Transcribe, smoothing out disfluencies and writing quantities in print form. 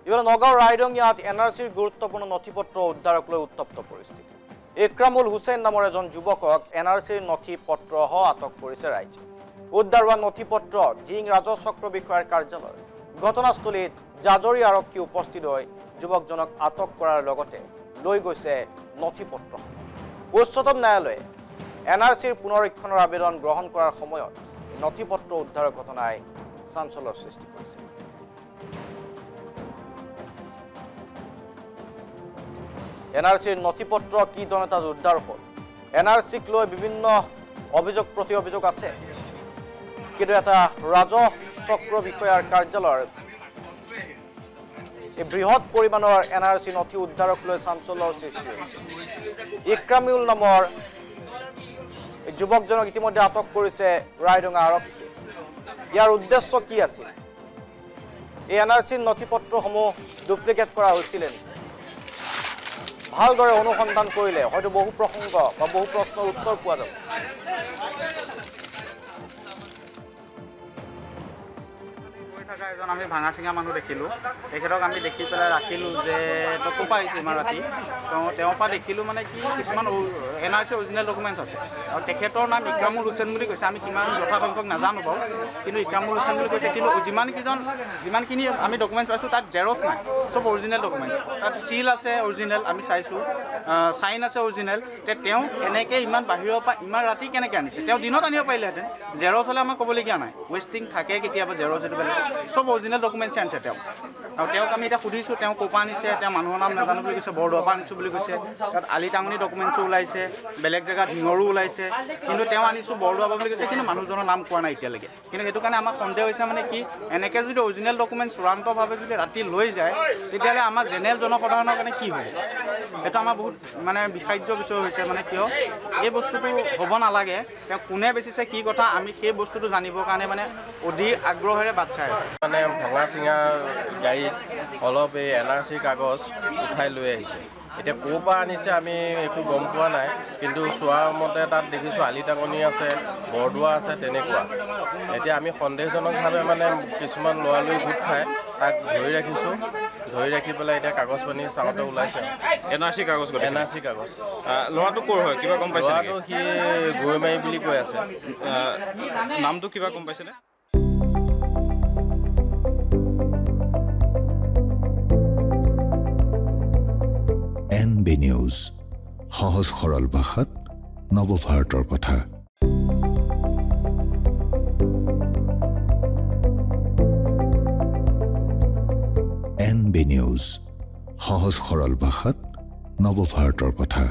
ইফালে নগাঁও ৰাইডঙিয়াত NRCৰ গুৰুত্বপূৰ্ণ নথিপত্ৰ উদ্ধাৰক লৈ উত্তপ্ত পৰিস্থিতি। ইক্ৰামুল হুছেইন নামৰ এজন যুৱকক NRCৰ নথিপত্ৰসহ আটক কৰিছে ৰাইজে। উদ্ধাৰ হোৱা নথিপত্ৰ ধিং ৰাজহ চক্ৰ বিষয়াৰ কাৰ্যালয়। ঘটনাস্থলীত জাজৰি আৰক্ষী উপস্থিত হৈ যুৱকজনক আটক কৰাৰ লগতে লৈ গৈছে নথিপত্ৰ। উচ্চতম ন্যায়ালয়ে NRCৰ পুনৰীক্ষণৰ আবেদন গ্ৰহণ কৰাৰ সময়ত নথিপত্ৰ উদ্ধাৰৰ ঘটনাই চাঞ্চল্যৰ সৃষ্টি কৰিছে। NRCৰ নথিপত্ৰ কি ধৰণে তাত উদ্ধাৰ হ'ল? NRCক লৈ বিভিন্ন অভিযোগ প্ৰতি অভিযোগ আছে, কিন্তু এটা ৰাজহ চক্ৰ বিষয়াৰ কাৰ্যালয়ৰ এই বৃহৎ পৰিমাণৰ NRC নথি উদ্ধাৰক লৈ চাঞ্চল্যৰ সৃষ্টি হৈছে। ইক্ৰামুল নামৰ যুৱকজনক ইতিমধ্যে আটক কৰিছে ৰাইডঙা আৰক্ষীয়ে। ইয়াৰ উদ্দেশ্য কি আছিল? এই NRCৰ নথিপত্ৰসমূহ ডুপ্লিকেট কৰা হৈছিল নেকি? ভালদৰে অনুসন্ধান কৰিলে হয়তো বহু প্ৰসংগ বা বহু প্ৰশ্নৰ উত্তৰ পোৱা যাব। এজন আমি ভাঙা চিঙা মানুহ দেখিলোঁ, তেখেতক আমি দেখি পেলাই ৰাখিলোঁ যে তই ক'ৰ পৰা আহিছে ইমান ৰাতি। তেওঁৰ পৰা দেখিলোঁ মানে কি কিছুমান NRC অৰিজিনেল ডকুমেণ্টছ আছে আৰু তেখেতৰ নাম ইক্ৰামুল হুছেইন বুলি কৈছে। আমি কিমান যথাসংখ্যক নাজানো বাৰু, কিন্তু ইক্ৰামুল হুছেইন বুলি কৈছে। কিন্তু যিমানখিনি আমি ডকুমেণ্টছ পাইছোঁ তাত জেৰক্স নাই, চব অৰিজিনেল ডকুমেণ্টছ। তাত চিল আছে অৰিজিনেল, আমি চাইছোঁ, চাইন আছে অৰিজিনেল। তেওঁ এনেকৈ ইমান বাহিৰৰ পৰা ইমান ৰাতি কেনেকৈ আনিছে? তেওঁ দিনত আনিব পাৰিলেহেঁতেন। জেৰক্স হ'লে আমাক ক'বলগীয়া নাই, ৱেষ্টিং থাকে কেতিয়াবা জেৰক্স এইটো বেলেগ, চব অৰিজিনেল ডকুমেণ্টছ আনিছে তেওঁ। আৰু তেওঁক আমি এতিয়া সুধিছোঁ তেওঁ ক'ৰ পৰা আনিছে। তেওঁ মানুহৰ নাম নাজানো বুলি কৈছে, বৰদোৱাৰ পৰা আনিছোঁ বুলি কৈছে। তাত আলি টাঙনি ডকুমেণ্টছো ওলাইছে, বেলেগ জেগাত ঢিঙৰো ওলাইছে, কিন্তু তেওঁ আনিছোঁ বৰদোৱাৰ পৰা বুলি কৈছে, কিন্তু মানুহজনৰ নাম কোৱা নাই এতিয়ালৈকে। কিন্তু সেইটো কাৰণে আমাৰ সন্দেহ হৈছে মানে কি, এনেকৈ যদি অৰিজিনেল ডকুমেণ্টছ চূড়ান্তভাৱে যদি ৰাতি লৈ যায়, তেতিয়াহ'লে আমাৰ জেনেৰেল জনসাধাৰণৰ কাৰণে কি হ'ব? সেইটো আমাৰ বহুত মানে বিষাদ্য বিষয় হৈছে। মানে কিয় এই বস্তুটো হ'ব নালাগে, তেওঁ কোনে বেচিছে কি কথা, আমি সেই বস্তুটো জানিবৰ কাৰণে মানে অধিক আগ্ৰহেৰে বাট চাই আছোঁ। মানে ভঙা চিঙা গাড়ীত অলপ এই NRC কাগজ উঠাই লৈ আহিছে। এতিয়া ক'ৰ পৰা আনিছে আমি একো গম পোৱা নাই, কিন্তু চোৱাৰ মতে তাত দেখিছোঁ আলি টাঙনি আছে, বৰদোৱা আছে, তেনেকুৱা। এতিয়া আমি সন্দেহজনকভাৱে মানে কিছুমান লৰালৰি গোট খাই তাক ধৰি ৰাখিছোঁ। ধৰি ৰাখি পেলাই এতিয়া কাগজ পানী চাওঁতে ওলাইছে। NRC কাগজ, NRC কাগজ। ল'ৰাটো ক'ৰ হয় কিবা গম পাইছে? ল'ৰাটো সি গৈমাৰী বুলি কৈ আছে। নামটো কিবা গম পাইছেনে? NB নিউজ, সহজ সৰল ভাষাত নৱভাৰতৰ কথা। NB নিউজ, সহজ সৰল ভাষাত নৱভাৰতৰ কথা।